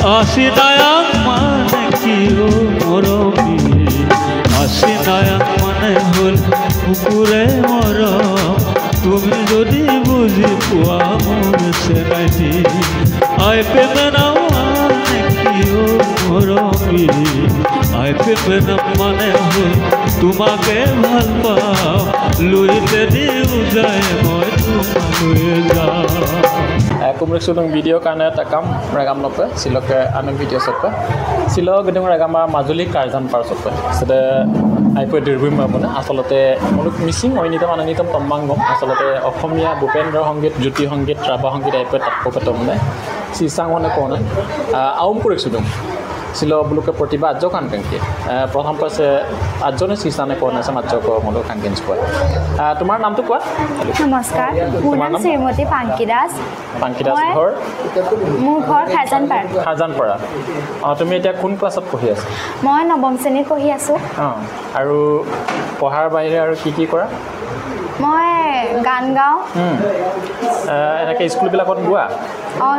আশিনায়াং মানে কি ও মৰমী আশিনায়াং মানে হল কুকুৰে মৰম তুমি যদি বুঝি পোৱা মোৰ চেনাইটি আই প্ৰেমে নাম মানে কি ও মৰমী আই প্ৰেমে নাম মানে হল তোমাকে ভাল পাওঁ লুইতে দিও যায় মই তোমালৈ যাওঁ kumrek sudung video karena takam ragam nope siloke anu video sope silo gedung ragam majuli karjan par sope sede aipo dirbim mabuna asolote muluk missing oinita mananitam tommangom asolote okhomia bupendra hongit juti hongit raba hongit aipo takpopetomne sisang hone kona aum kurek sudung silo buluke protiba ajo kan kengke prothom pase ajone sisane kona samajo ko muluk kangen spoy তোমার নাম তো কোৱা নমস্কাৰ মোৰ নাম শ্ৰীমতী পাংকি দাস ঘৰ মোৰ ঘৰ খাজানপাৰা তুমি এতিয়া কোন ক্লাছত পঢ়ি আছা মই নৱম শ্ৰেণীত পঢ়ি আছো আৰু পঢ়াৰ বাহিৰে আৰু কি কি কৰা মই গান গাওঁ এনেকৈ স্কুলবিলাকত গোৱা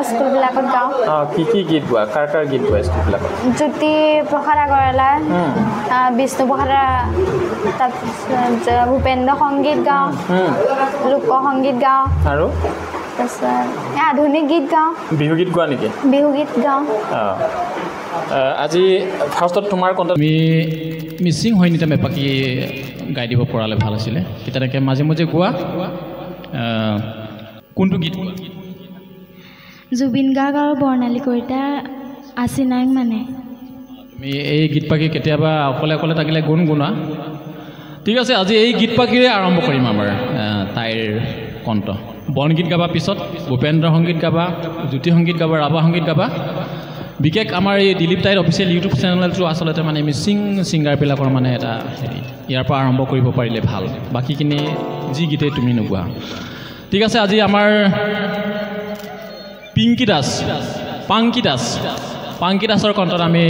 স্কুলবিলাকত গাওঁ কি কি গীত গোৱা কাৰ গীত গোৱা স্কুলবিলাকত জ্যোতি প্ৰসাদ আগৰৱালা বিষ্ণু প্ৰসাদ তাৰপিছত ভূপেন্দ্ৰ সংগীত গাওঁ লোক সংগীত গাওঁ আৰু তাৰপিছত আধুনিক গীত গাওঁ বিহু গীত গোৱা নেকি বিহু গীত গাওঁ আজি ফাৰ্ষ্টত তোমাৰ কণ্ঠ আমি মিচিং হৈ নিতাম এপাকি গাই দিব পৰালে ভাল আছিলে তেনেকৈ মাজে মাজে গোৱা কোনটো গীত জুবিন গাৰ্গ আৰু বৰ্ণালী কলিতা আছিনাং মানে তুমি এই গীত পাখি কেতিয়াবা অকলে অকলে থাকিলে গুণগুণা ঠিক আছে আজি এই গীত পাখিৰে আৰম্ভ কৰিম আমাৰ তাইৰ কণ্ঠ বনগীত গাবা পিছত ভূপেন্দ্ৰ সংগীত গাবা জ্যোতি সংগীত গাবা ৰাভা সংগীত গাবা বিশেষ আমাৰ এই দিলীপ তাইৰ অফিচিয়েল ইউটিউব চেনেলটো আচলতে মানে মিচিং ছিংগাৰবিলাকৰ মানে এটা হেৰি ইয়াৰ পৰা আৰম্ভ কৰিব পাৰিলে ভাল বাকীখিনি যি গীতেই তুমি নোগোৱা ঠিক আছে আজি আমাৰ পাংকি দাসৰ কণ্ঠত আমি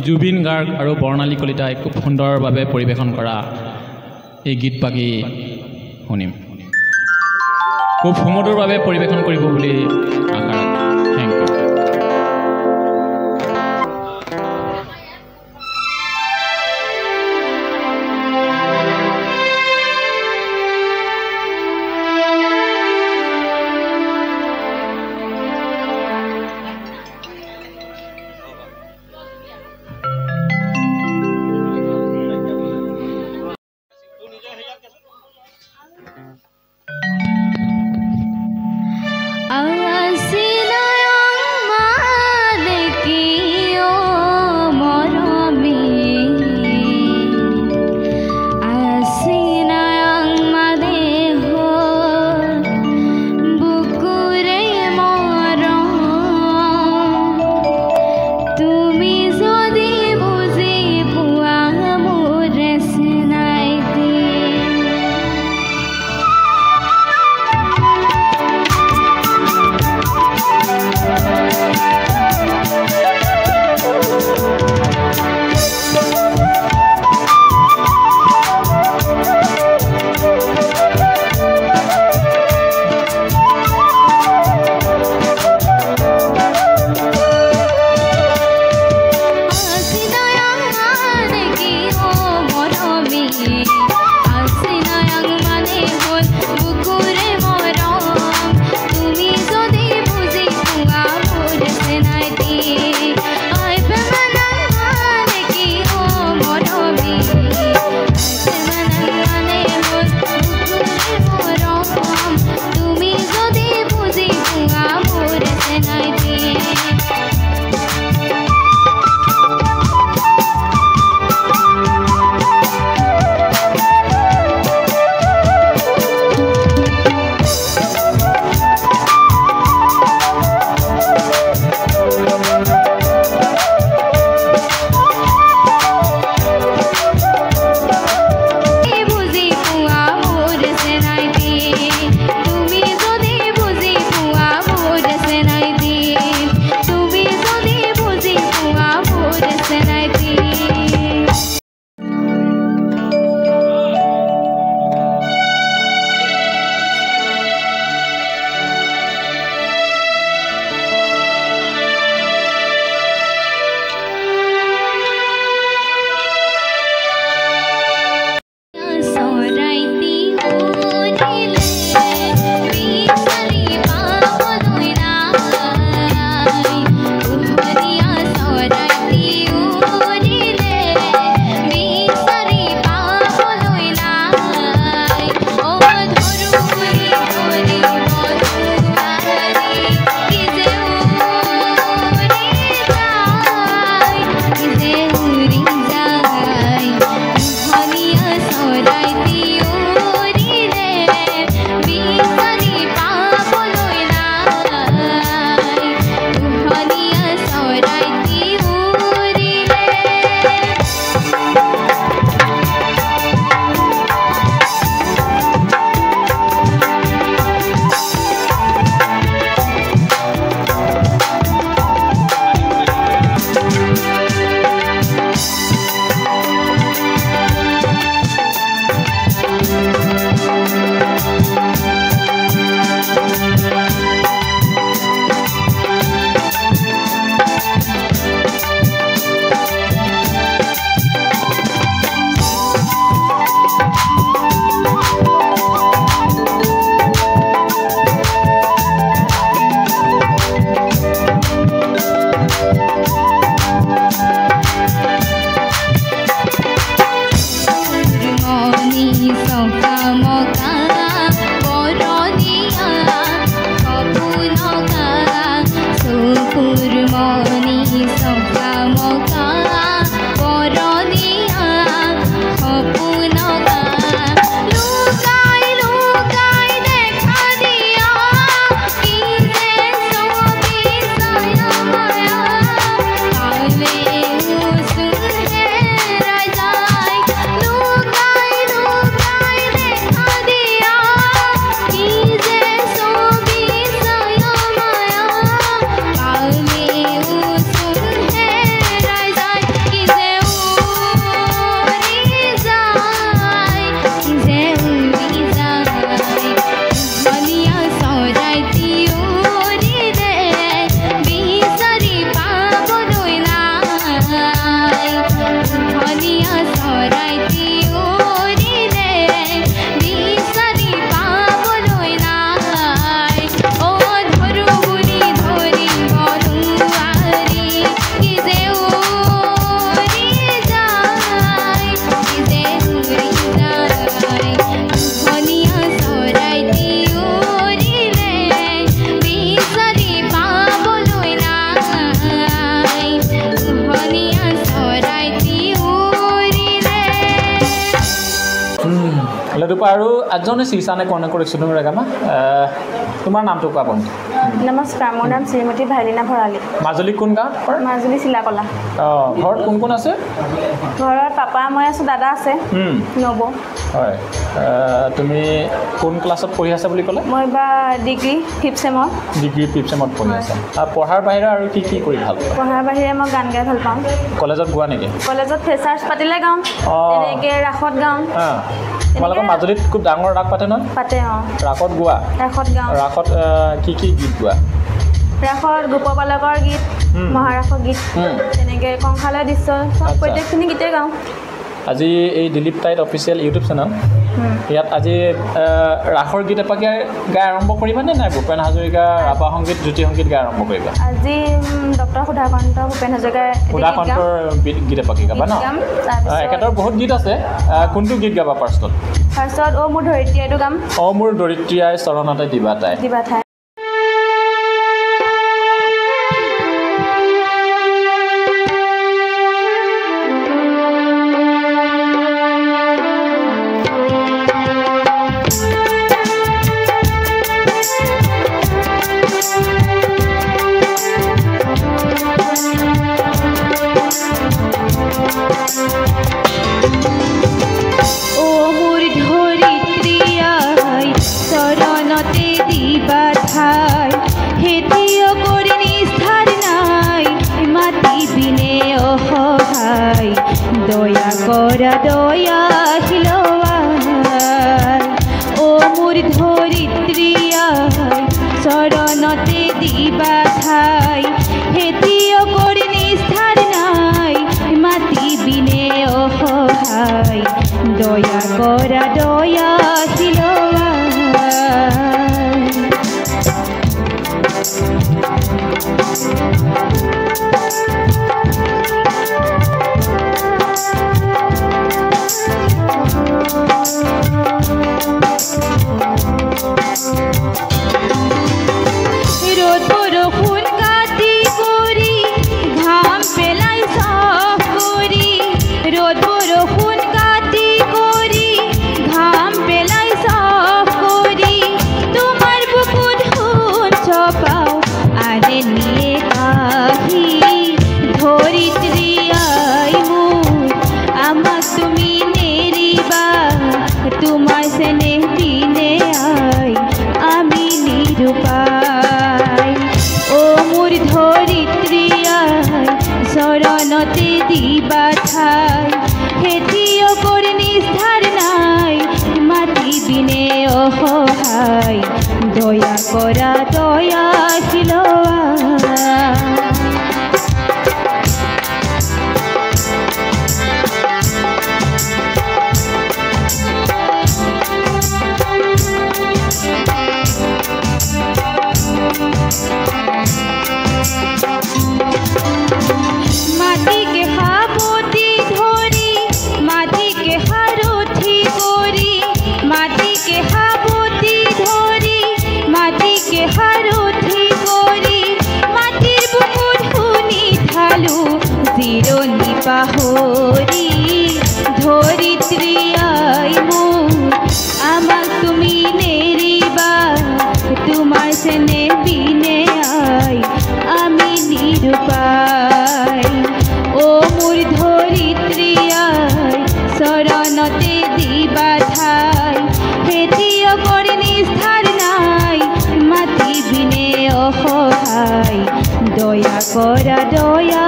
জুবিন গাৰ্গ আৰু বৰ্ণালী কলিতাই খুব সুন্দৰভাৱে পৰিৱেশন কৰা এই গীত পাখি শুনিম খুব সুমধুৰভাৱে পৰিৱেশন কৰিব বুলি আশা ৰাখোঁ থেংক ইউ I'll see দুপা আৰু আজনে চিলসানে কোনে কৰিছিল ৰেগামা তোমাৰ নামটো কোৱা বন্ধু নমস্কাৰ মোৰ নাম শ্ৰীমতী ভাইলিনা ভৰালী মাজুলী কোন গাঁও মাজুলী চিলাকলা ঘৰত কোন কোন আছে ঘৰত পাপা মই আছো দাদা আছে নব হয় তুমি কোন ক্লাছত পঢ়ি আছা বুলি ক'লে মই বা ডিগ্ৰী 5th চেমত পঢ়ি আছা পঢ়াৰ বাহিৰে আৰু কি কি কৰি ভাল পোৱা পঢ়াৰ বাহিৰে মই গান গাই ভাল পাওঁ কলেজত গোৱা নেকি কলেজত ফ্ৰেছাৰ্ছ পাতিলে গাওঁ তেনেকৈ ৰাসত গাওঁ তোমালোকৰ মাজুলীত খুব ডাঙৰ ৰাস পাতে নহয় পাতে ৰাসত গোৱা ৰাসত গাওঁ ৰাসত কি কি গীত গোৱা ৰাসত গোপবালকৰ গীত মহাৰাসৰ গীত তেনেকৈ কংসালয় দৃশ্য চব প্ৰত্যেকখিনি গীতে গাওঁ আজি এই Dilip tight official YouTube channel ইয়াত আজি ৰাসৰ গীত এপাকে গাই আৰম্ভ কৰিবা নে নাই ভূপেন হাজৰিকা ৰাভা সংগীত জ্যোতি সংগীত গাই আৰম্ভ কৰিবা আজি ডক্টৰ সুধাকান্ত ভূপেন হাজৰিকাৰ গীত এপাকে গাবা ন একেটাৰ বহুত গীত আছে কোনটো গীত গাবা ফাৰ্ষ্টত অ মোৰ ধৰিত্ৰী এইটো গাম অ মোৰ ধৰিত্ৰী আই চৰণতে দিবা তাই দয়া হিলৱাই ও মোৰ ধৰিত্ৰী চৰণতে দিবা ঠাই খেতিয়কৰ নিস্তাৰ নাই মাটি বিনে অসহায় দয়া কৰা দয়া হিলৱাই চৰণতে দিবা ঠাই খেতিয়কৰ নিস্তাৰ নাই মাটি বিনে অসহায় দয়া কৰা দয়া জিৰণি পাহৰি ধৰিত্ৰী আই মোৰ আমাক তুমি নেৰিবা তোমাৰ চেনে বিনে আই আমি নিৰুপায় ও মোৰ ধৰিত্ৰী আই চৰণতে দিবা ঠাই খেতিয়কৰ নিস্তাৰ নাই মাটি বিনে অসহায় দয়া কৰা দয়া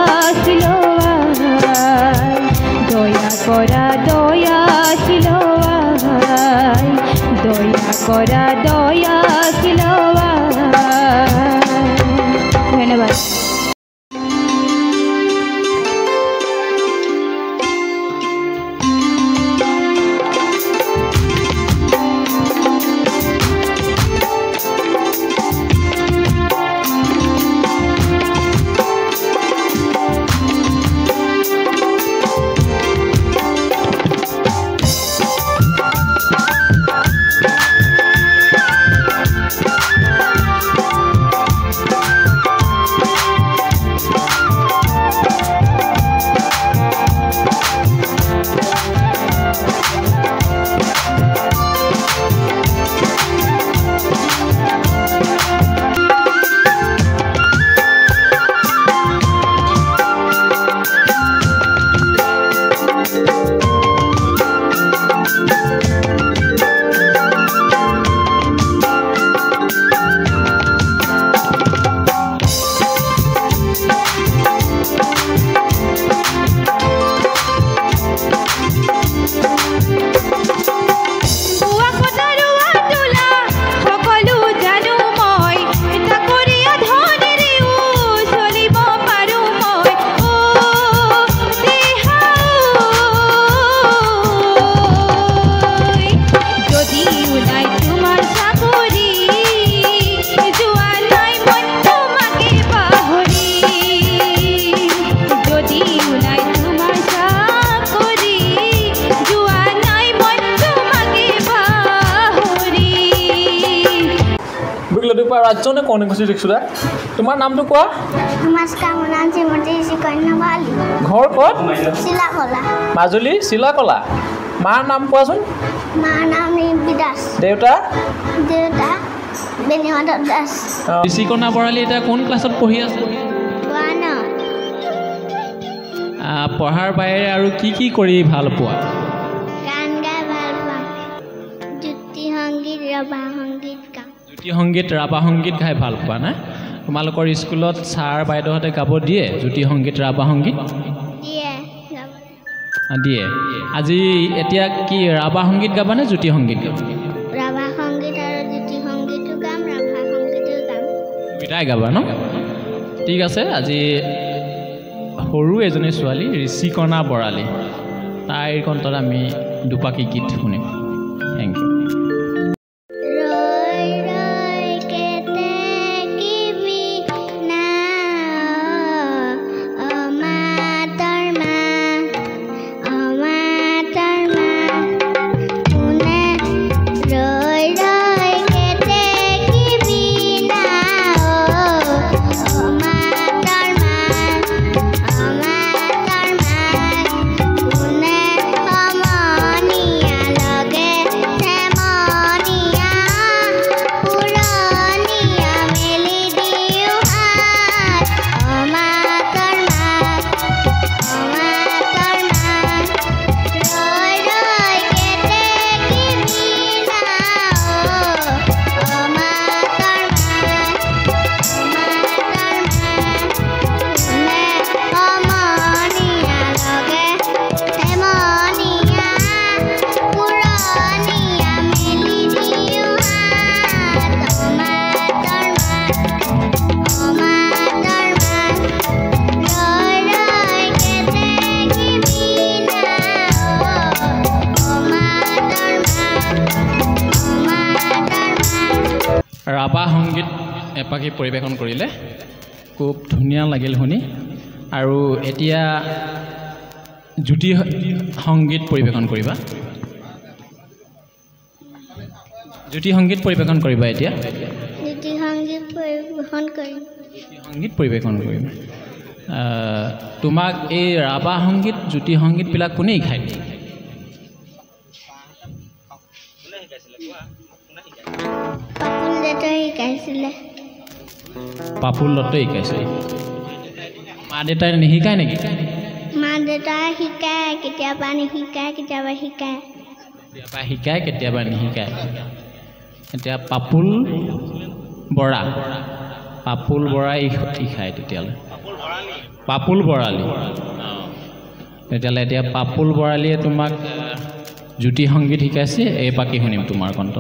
দয়া কৰা দয়া হিলৱাই দয়া কৰা দয়া হিলৱাই ধন্যবাদ ৰাজ্যনে কোন গুছি দেখিছো দা তোমাৰ নামটো কোৱা নমস্কাৰ মোৰ নাম শ্ৰীমতী কন্যাবালী ঘৰ ক'ত শিলাকলা মাজুলী শিলাকলা মাৰ নাম কোৱাচোন মাৰ নাম ৰিম্পী দাস দেউতা দেউতা বেণীমাধৱ দাস ঋষিকণা বৰালী এতিয়া কোন ক্লাছত পঢ়ি আছে পঢ়াৰ বাহিৰে আৰু কি কৰি ভাল পোৱা গান গাই ভাল পাওঁ জ্যোতি সংগীত ৰাভা সংগীত গাওঁ জ্যোতি সংগীত ৰাভা সংগীত গাই ভাল পোৱা না তোমালোকৰ স্কুলত ছাৰ বাইদেউহঁতে গাব দিয়ে জ্যোতি সংগীত ৰাভা সংগীত দিয়ে আজি এতিয়া কি ৰাভা সংগীত গাবানে জ্যোতি সংগীত গাবা ৰাভা সংগীত আৰু জ্যোতি সংগীতো গাম ৰাভা সংগীতো গাম দুইটাই গাবা ন ঠিক আছে আজি সৰু এজনী ছোৱালী ঋষিকণা বৰালী তাইৰ কণ্ঠত আমি দুপাকি গীত শুনিম থেংক ইউ ৰাভা সংগীত এপাকি পৰিৱেশন কৰিলে খুব ধুনীয়া লাগিল শুনি আৰু এতিয়া জ্যোতি সংগীত পৰিৱেশন কৰিবা জ্যোতি সংগীত পৰিৱেশন কৰিবা এতিয়া জ্যোতি সংগীত পৰিৱেশন কৰিম সংগীত পৰিৱেশন কৰিম তোমাক এই ৰাভা সংগীত জ্যোতি সংগীতবিলাক কোনে শিকায় পাপুল দত্তই শিকাইছিলে মা দেউতাই নিশিকায় নেকি মা দেউতাই শিকায় কেতিয়াবা নিশিকায় কেতিয়াবা শিকায় কেতিয়াবা শিকায় কেতিয়াবা নিশিকায় এতিয়া পাপুল বৰাই শিকায় তেতিয়াহ'লে পাপুল বৰালী তেতিয়াহ'লে এতিয়া পাপুল বৰালীয়ে তোমাক জ্যোতি সংগীত শিকাইছে এই পাকি শুনিম তোমাৰ কণ্ঠ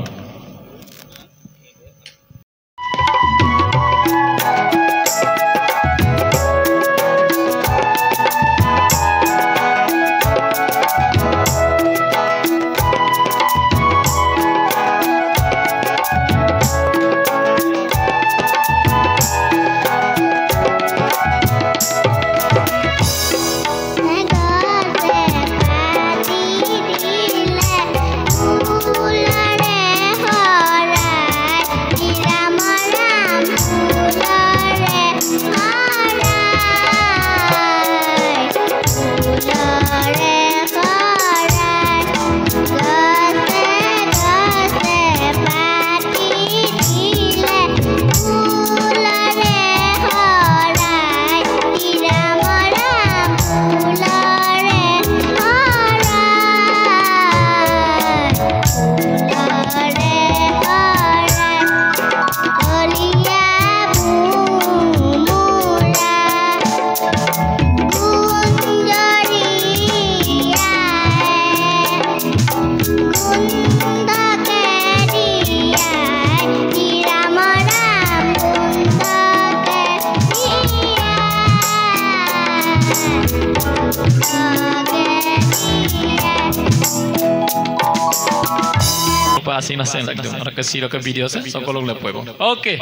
Así no sé, ahora que sí lo que vídeos son con los pueblo. Okay.